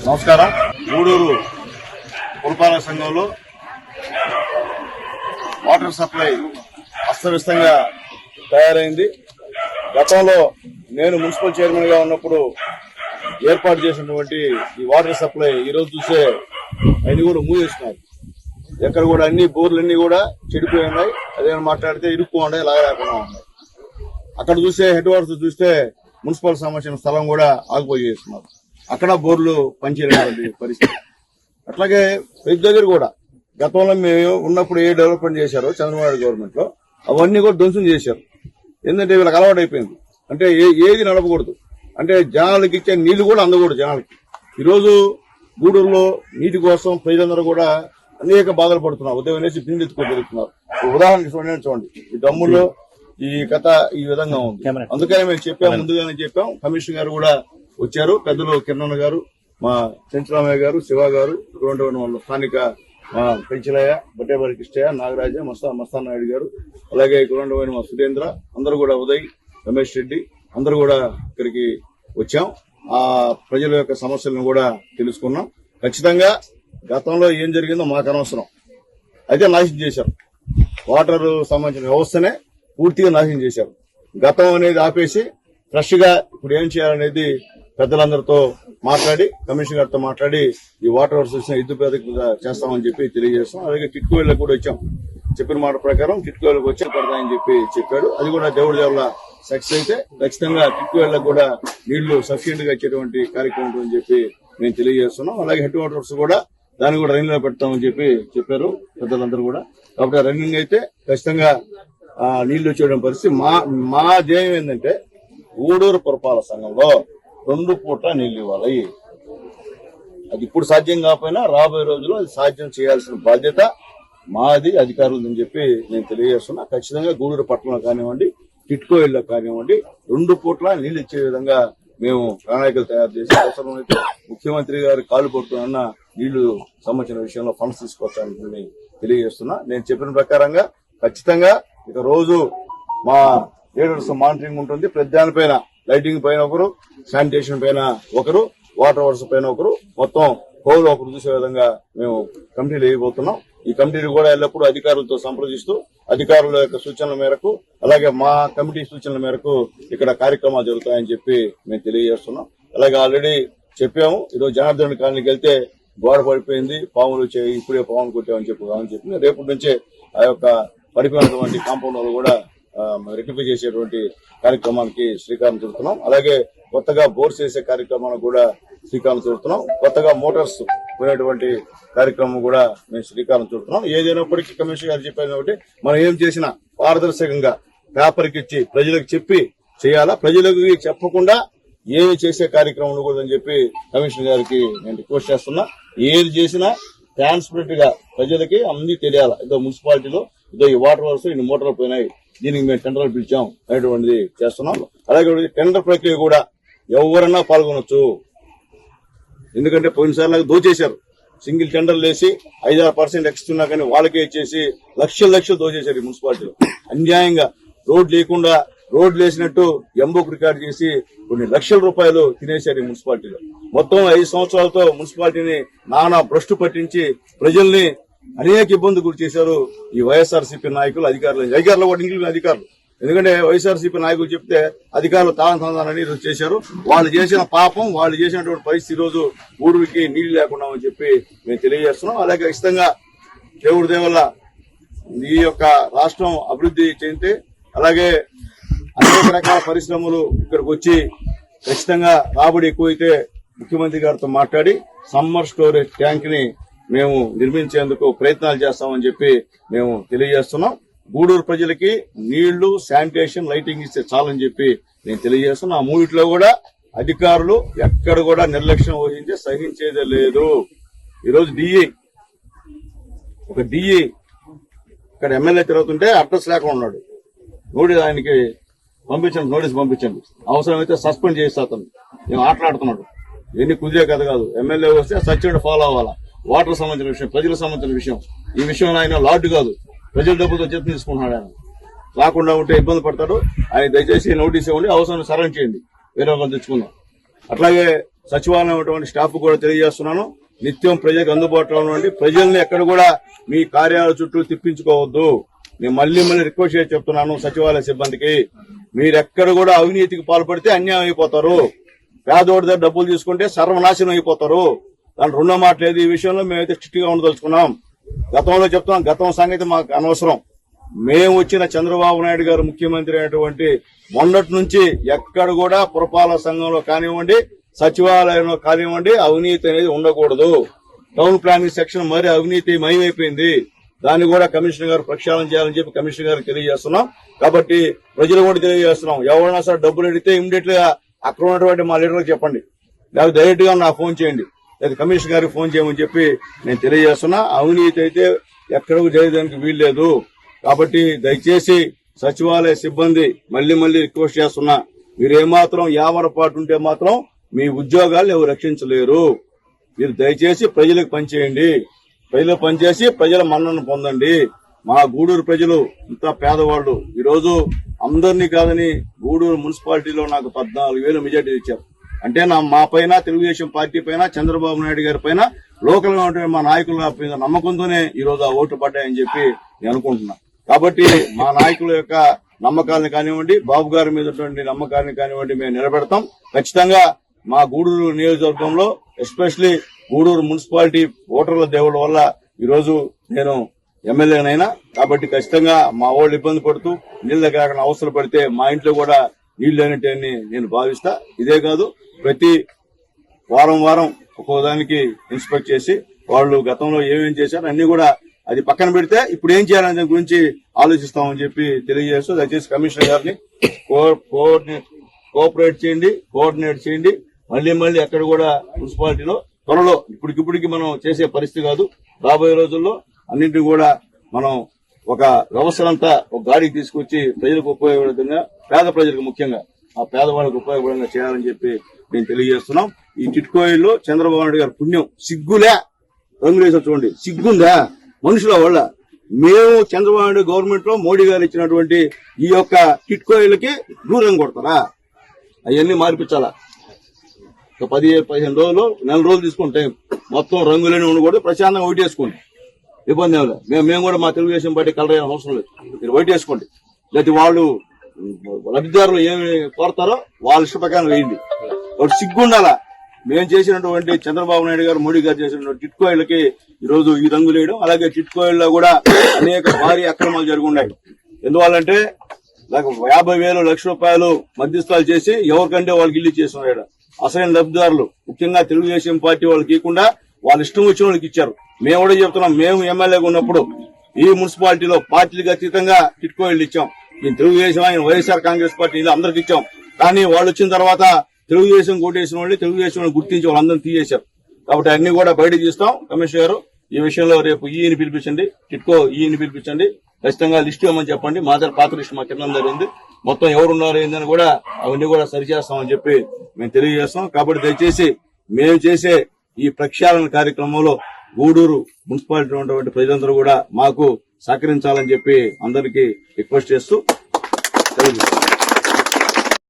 నమస్కారం. గూడూరు పురపాలక సంఘంలో వాటర్ సప్లై అస్తవ్యస్తంగా తయారైంది. గతంలో నేను మున్సిపల్ చైర్మన్ గా ఉన్నప్పుడు ఏర్పాటు చేసినటువంటి ఈ వాటర్ సప్లై ఈ రోజు చూసే అన్ని కూడా మూసేస్తున్నారు. ఎక్కడ కూడా అన్ని బోర్లన్నీ కూడా చెడిపోయి ఉన్నాయి. అదేమైనా మాట్లాడితే ఇరుక్కు ఉన్నాయి, లాగలేకుండా ఉన్నాయి. అక్కడ చూస్తే హెడ్ వాటర్స్ చూస్తే మున్సిపల్ సంబంధించిన స్థలం కూడా ఆగిపోయి చేస్తున్నారు. అక్కడ బోర్లు పనిచేయలేని పరిస్థితి. అట్లాగే ప్రతి దగ్గర కూడా గతంలో మేము ఉన్నప్పుడు ఏ డెవలప్మెంట్ చేశారో చంద్రబాబు గవర్నమెంట్ లో అవన్నీ కూడా ధ్వంసం చేశారు. ఎందుకంటే వీళ్ళకి అలవాటు అయిపోయింది. అంటే ఏది నడపకూడదు, అంటే జనాలకి ఇచ్చే నీళ్లు కూడా అందకూడదు జనాలకి. ఈరోజు గూడూరులో నీటి కోసం ప్రజలందరూ కూడా అనేక బాధలు పడుతున్నారు. ఉదయం వేసి బిందె ఎత్తుకొని తిరుగుతున్నారు. ఉదాహరణకి చూడండి, ఈ డమ్ముల్లో ఈ కథ ఈ విధంగా ఉంది. అందుకని మేము ముందుగానే చెప్పాం. కమిషనర్ గారు కూడా వచ్చారు. పెద్దలు కిరణ్ గారు, మా చెంచరామయ్య గారు, శివ గారు, ఇక్కడ ఉన్న స్థానిక మా పెంచలయ్య, బట్టేబారి కృష్ణయ్య, నాగరాజ, మస్తాన్ నాయుడు గారు, అలాగే ఇక్కడ ఉన్న మా సురేంద్ర, అందరూ కూడా ఉదయ్, రమేష్ రెడ్డి అందరూ కూడా ఇక్కడికి వచ్చాం. ఆ ప్రజల యొక్క సమస్యలను కూడా తెలుసుకున్నాం. ఖచ్చితంగా గతంలో ఏం జరిగిందో మాకు అనవసరం. అయితే నాశనం చేశారు. వాటర్ సంబంధించిన వ్యవస్థనే పూర్తిగా నాశనం చేశారు. గతం అనేది ఆపేసి ఫ్రెష్ గా ఇప్పుడు ఏం చేయాలనేది పెద్దలందరితో మాట్లాడి, కమిషనర్ గారితో మాట్లాడి ఈ వాటర్ వర్క్స్ ఎద్దుపేదగా చేస్తామని చెప్పి తెలియజేస్తాం. అలాగే కిట్కోయిలకు కూడా వచ్చాం. చెప్పిన మాట ప్రకారం కిట్కోయిలకు వచ్చి పడతాయని చెప్పాడు. అది కూడా దేవుడి దేవుళ్ళ సక్సెస్ అయితే ఖచ్చితంగా కిట్కోయిలకు కూడా నీళ్లు సఫిషియెంట్ గా ఇచ్చేటువంటి కార్యక్రమం ఉంటుందని చెప్పి మేము తెలియజేస్తున్నాం. అలాగే హెడ్ వాటర్స్ కూడా దాన్ని కూడా రన్నింగ్ లో పెడతామని చెప్పారు పెద్దలందరూ కూడా. కాబట్టి రన్నింగ్ అయితే ఖచ్చితంగా నీళ్లు వచ్చేయడం పరిస్థితి. మా ధ్యేయం ఏంటంటే గూడూరు పురపాలక సంఘంలో 2 పూట్ల నీళ్లు ఇవ్వాలి. అది ఇప్పుడు సాధ్యం కాకపోయినా రాబోయే రోజుల్లో అది సాధ్యం చేయాల్సిన బాధ్యత మాది, అధికారులని చెప్పి నేను తెలియజేస్తున్నా. ఖచ్చితంగా గూడూరు పట్టణంలో కానివ్వండి, టిట్కో ఇళ్లకు కానివ్వండి 2 పూట్ల నీళ్లు ఇచ్చే విధంగా మేము ప్రణాళికలు తయారు చేసి అవసరమైతే ముఖ్యమంత్రి గారి కాలు పడుతున్న నీళ్లు సంబంధించిన విషయంలో ఫండ్స్ తీసుకొచ్చానని తెలియజేస్తున్నా. నేను చెప్పిన ప్రకారంగా ఖచ్చితంగా ఇక రోజు మా లీడర్స్ మానిటరింగ్ ఉంటుంది. ప్రతి దానిపైన లైటింగ్ పైన ఒకరు, శానిటేషన్ పైన ఒకరు, వాటర్ వర్క్స్ పైన ఒకరు, మొత్తం హోల్ ఒకరు చూసే విధంగా మేము కమిటీలు వేయబోతున్నాం. ఈ కమిటీలు కూడా ఎల్లప్పుడూ అధికారులతో సంప్రదిస్తూ అధికారుల యొక్క సూచనల మేరకు, అలాగే మా కమిటీ సూచనల మేరకు ఇక్కడ కార్యక్రమాలు జరుగుతాయని చెప్పి మేము తెలియజేస్తున్నాం. అలాగే ఆల్రెడీ చెప్పాము. ఈరోజు జనార్దన్ కాలనీకి వెళ్తే గోడ పడిపోయింది, పాములు వచ్చాయి, ఇప్పుడే పాములు కొట్టామని చెప్పి రేపటి నుంచే ఆ యొక్క పడిపోయినటువంటి కాంపౌండ్ కూడా రెక్టిఫై చేసేటువంటి కార్యక్రమానికి శ్రీకారం చుడుతున్నాం. అలాగే కొత్తగా బోర్స్ వేసే కార్యక్రమానికి కూడా శ్రీకారం చుడుతున్నాం. కొత్తగా మోటార్స్ పోయినటువంటి కార్యక్రమం కూడా మేము శ్రీకారం చుడుతున్నాం. ఏదైనప్పటికీ కమిషనర్ గారు చెప్పేది కాబట్టి మనం ఏం చేసినా పారదర్శకంగా పేపర్కి ఇచ్చి ప్రజలకు చెప్పి చేయాలా. ప్రజలకు చెప్పకుండా ఏమి చేసే కార్యక్రమం ఉండకూడదని చెప్పి కమిషనర్ గారికి నేను రిక్వెస్ట్ చేస్తున్నా. ఏది చేసినా ట్రాన్స్పరెంట్ గా ప్రజలకి అన్ని తెలియాలా. ఇదో మున్సిపాలిటీలో ఇదో ఈ వాటర్ వర్క్స్ ఇన్ని మోటార్లు పోయినాయి, దీనికి మేము టెండర్లు పిలిచాం అనేటువంటిది చేస్తున్నాం. అలాగే టెండర్ ప్రక్రియ కూడా ఎవరన్నా పాల్గొనొచ్చు. ఎందుకంటే పోయినసార్లు దోచేశారు. సింగిల్ టెండర్లు వేసి 5-6% ఎక్స్ట్రా కానీ వాళ్ళకే ఇచ్చేసి లక్షలు దోచేశారు ఈ మున్సిపాలిటీలో. అన్యాయంగా రోడ్ లేకుండా రోడ్లు వేసినట్టు ఎంబోక్ రికార్డు చేసి కొన్ని లక్షల రూపాయలు తినేశారు ఈ మున్సిపాలిటీలో. మొత్తం 5 సంవత్సరాలతో మున్సిపాలిటీని నానా భ్రష్టు పట్టించి ప్రజల్ని అనేక ఇబ్బందులు గురి చేశారు ఈ వైఎస్ఆర్సీపీ నాయకులు, అధికారులు కూడా ఇంగ్లీష్ అధికారులు. ఎందుకంటే వైఎస్ఆర్సీపీ నాయకులు చెప్తే అధికారులు తాళంతాలని చేశారు. వాళ్ళు చేసిన పాపం, వాళ్ళు చేసినటువంటి పరిస్థితి ఈ రోజు ఊరికి నీళ్లు లేకుండా అని చెప్పి మేము తెలియజేస్తున్నాం. అలాగే ఖచ్చితంగా దేవుడి దేవల్ల ఈ యొక్క రాష్ట్రం అభివృద్ధి చెందితే, అలాగే అనేక రకాల పరిశ్రమలు ఇక్కడికి వచ్చి ఖచ్చితంగా రాబడి ఎక్కువైతే ముఖ్యమంత్రి గారితో మాట్లాడి సమ్మర్ స్టోరేజ్ ట్యాంక్ ని మేము నిర్మించేందుకు ప్రయత్నాలు చేస్తామని చెప్పి మేము తెలియజేస్తున్నాం. గూడూరు ప్రజలకి నీళ్లు, శానిటేషన్, లైటింగ్ ఇస్తే చాలని చెప్పి నేను తెలియజేస్తున్నా. ఆ మూడిట్లో కూడా అధికారులు ఎక్కడ కూడా నిర్లక్ష్యం వహించి సహించేదే లేదు. ఈరోజు ఒక డిఈ ఇక్కడ ఎమ్మెల్యే తిరుగుతుంటే అడ్రస్ లేకుండా ఉన్నాడు. ఆయనకి నోటీస్ పంపించండి. అవసరమైతే సస్పెండ్ చేస్తే అతను మేము ఆటలాడుతున్నాడు. ఎన్ని కుదిరే కథ కాదు. ఎమ్మెల్యే వస్తే సచివుడు ఫాలో అవ్వాలా. వాటర్ సంబంధించిన విషయం, ప్రజలకు సంబంధించిన విషయం. ఈ విషయంలో ఆయన లార్డు కాదు, ప్రజల డబ్బుతో చేతి తీసుకుంటున్నాడు. ఆయన రాకుండా ఉంటే ఇబ్బంది పడతాడు. ఆయన దయచేసి నోటీస్ ఇవ్వండి, అవసరం సరెండర్ చేయండి, వేరే వాళ్ళు తెచ్చుకుందాం. అట్లాగే సచివాలయం ఉన్నటువంటి స్టాఫ్ కూడా తెలియజేస్తున్నాను. నిత్యం ప్రజలకు అందుబాటులో ఉండండి. ప్రజల్ని ఎక్కడ కూడా మీ కార్యాలయ చుట్టూ తిప్పించుకోవద్దు. నేను మళ్లీ రిక్వెస్ట్ చేసి చెప్తున్నాను సచివాలయ సిబ్బందికి, మీరెక్కడ కూడా అవినీతికి పాల్పడితే అన్యాయం అయిపోతారు. పేదోడి దగ్గర డబ్బులు తీసుకుంటే సర్వనాశనం అయిపోతారు. దాని రెండో మాట లేదు. ఈ విషయంలో మేమైతే స్ట్రిక్ట్ గా ఉండదలుచుకున్నాం. గతంలో చెప్తున్నాం, గతం సంగతి మాకు అనవసరం. మేము వచ్చిన చంద్రబాబు నాయుడు గారు ముఖ్యమంత్రి అయినటువంటి మొన్నటి నుంచి ఎక్కడ కూడా పురపాలక సంఘంలో కానివ్వండి, సచివాలయంలో కానివ్వండి, అవినీతి అనేది ఉండకూడదు. టౌన్ ప్లానింగ్ సెక్షన్ మరి అవినీతి మయమైపోయింది. దాన్ని కూడా కమిషనర్ గారు ప్రక్షాళన చేయాలని చెప్పి కమిషనర్ గారికి తెలియజేస్తున్నాం. కాబట్టి ప్రజలు కూడా తెలియజేస్తున్నాం, ఎవరైనా సరే డబ్బులు అడిగితే ఇమీడియట్ గా అక్కడ ఉన్నటువంటి మా లీడర్లకు చెప్పండి, లేకపోతే డైరెక్ట్ గా నాకు ఫోన్ చేయండి, లేదా కమిషనర్ గారికి ఫోన్ చేయమని చెప్పి నేను తెలియజేస్తున్నా. అవినీతి అయితే ఎక్కడకు చేయడానికి వీల్లేదు. కాబట్టి దయచేసి సచివాలయ సిబ్బంది మళ్లీ రిక్వెస్ట్ చేస్తున్నా, మీరేమాత్రం యావరపాటు ఉంటే మాత్రం మీ ఉద్యోగాలు ఎవరు రక్షించలేరు. మీరు దయచేసి ప్రజలకు పనిచేయండి. ప్రజలకు పనిచేసి ప్రజల మన్ననను పొందండి. మా గూడూరు ప్రజలు ఇంత పేదవాళ్లు. ఈ రోజు అందరినీ కాదని గూడూరు మున్సిపాలిటీలో నాకు 14,000 మెజార్టీ ఇచ్చారు. అంటే మా పైన, తెలుగుదేశం పార్టీ పైన, చంద్రబాబు నాయుడు గారి పైన, లోకల్ గా ఉంటే మా నాయకుల పైన నమ్మకంతోనే ఈ రోజు ఆ ఓట్లు పడ్డాయని చెప్పి నేను అనుకుంటున్నా. కాబట్టి మా నాయకుల యొక్క నమ్మకాలను కానివ్వండి, బాబు గారి మీద నమ్మకాన్ని కానివ్వండి మేము నిలబెడతాం. ఖచ్చితంగా మా గూడూరు నియోజకవర్గంలో ఎస్పెషలీ గూడూరు మున్సిపాలిటీ ఓటర్ల దేవుళ్ళ వల్ల ఈ రోజు నేను ఎమ్మెల్యేనైనా. కాబట్టి ఖచ్చితంగా మా వాళ్ళు ఇబ్బంది పడుతూ నీళ్ల దగ్గర అవసరం పడితే మా ఇంట్లో కూడా నీళ్లు లేనట్టని నేను భావిస్తా. ఇదే కాదు, ప్రతి వారం ఒక్కోదానికి ఇన్స్పెక్ట్ చేసి వాళ్ళు గతంలో ఏమేం చేశారు అన్ని కూడా అది పక్కన పెడితే ఇప్పుడు ఏం చేయాలనే దాని గురించి ఆలోచిస్తామని చెప్పి తెలియజేస్తూ దయచేసి కమిషనర్ గారిని కోఆపరేట్ చేయండి, కోఆర్డినేట్ చేయండి. మళ్లీ ఎక్కడ కూడా మున్సిపాలిటీలో త్వరలో ఇప్పటికిప్పటికి మనం చేసే పరిస్థితి కాదు. రాబోయే రోజుల్లో అన్నింటినీ కూడా మనం ఒక వ్యవస్థలంతా ఒక గాడికి తీసుకొచ్చి ప్రజలకు ఉపయోగపడే విధంగా, పేద ప్రజలకు ముఖ్యంగా ఆ పేదవాళ్ళకు ఉపయోగపడంగా చేయాలని చెప్పి నేను తెలియజేస్తున్నాం. ఈ టిట్కోయిల్లో చంద్రబాబు నాయుడు గారి పుణ్యం, సిగ్గులే రంగులేసా చూడండి, సిగ్గుందా మనుషుల వల్ల. మేము చంద్రబాబు నాయుడు గవర్నమెంట్ లో మోడీ గారు ఇచ్చినటువంటి ఈ యొక్క టిట్కోయిలకి దూరం కొడతారా? అవన్నీ మార్పించాలా. ఒక 15 రోజులు, నెల రోజులు తీసుకుంటే మొత్తం రంగులని ఉండకూడదు. ప్రశాంతంగా ఓటు వేసుకోండి, ఇబ్బంది ఏమి లేదు. మేము కూడా మా తెలుగుదేశం పార్టీ కలర్ అయిన అవసరం లేదు. మీరు ఓటు వేసుకోండి. లేకపోతే వాళ్ళు లబ్ధిదారులు ఏమి కోరతారో వాళ్ళ ఇష్ట ప్రకారం వేయండి. వాళ్ళు సిగ్గుండాలా. మేము చేసినటువంటి చంద్రబాబు నాయుడు గారు, మోడీ గారు చేసినటువంటి టిట్కోయిలకి ఈ రోజు ఈ రంగులు వేయడం, అలాగే టిట్కోయిల్లో కూడా అనేక భారీ అక్రమాలు జరిగి ఉన్నాయి. ఎందువల్లంటే 50,000 లక్ష రూపాయలు మధ్యస్థాలు చేసి ఎవరికంటే వాళ్ళకి ఇల్లు చేస్తున్నాడు. అసలైన లబ్ధిదారులు ముఖ్యంగా తెలుగుదేశం పార్టీ వాళ్ళకి ఇవ్వకుండా వాళ్ళ ఇష్టం వచ్చిన వాళ్ళకి ఇచ్చారు. మేము కూడా చెప్తున్నాం, మేము ఎమ్మెల్యేగా ఉన్నప్పుడు ఈ మున్సిపాలిటీలో పార్టీలకు అతీతంగా టిట్కోయిలు ఇచ్చాం. ఈ తెలుగుదేశం, ఆయన వైఎస్ఆర్ కాంగ్రెస్ పార్టీ అందరికి ఇచ్చాం. కానీ వాళ్ళు వచ్చిన తర్వాత తెలుగుదేశం కోటేసిన వాళ్ళు, తెలుగుదేశం గుర్తించి వాళ్ళందరినీ తీసేశారు. కాబట్టి అన్ని కూడా బయటకు తీస్తాం. కమిషనర్ గారు ఈ విషయంలో రేపు ఈని పిలిపించండి, టిట్కో ఈని పిలిపించండి. ఖచ్చితంగా లిస్టు ఇవ్వమని చెప్పండి. మా దగ్గర పాత లిస్టు మా కింద జరిగింది. మొత్తం ఎవరున్నారు ఏందని కూడా అవన్నీ కూడా సరిచేస్తామని చెప్పి మేము తెలియజేస్తాం. కాబట్టి దయచేసి మేము చేసే ఈ ప్రక్షాళన కార్యక్రమంలో గూడూరు మున్సిపాలిటీ ఉన్నటువంటి ప్రజలందరూ కూడా మాకు సహకరించాలని చెప్పి అందరికీ రిక్వెస్ట్ చేస్తూ తెలియజేస్తాం.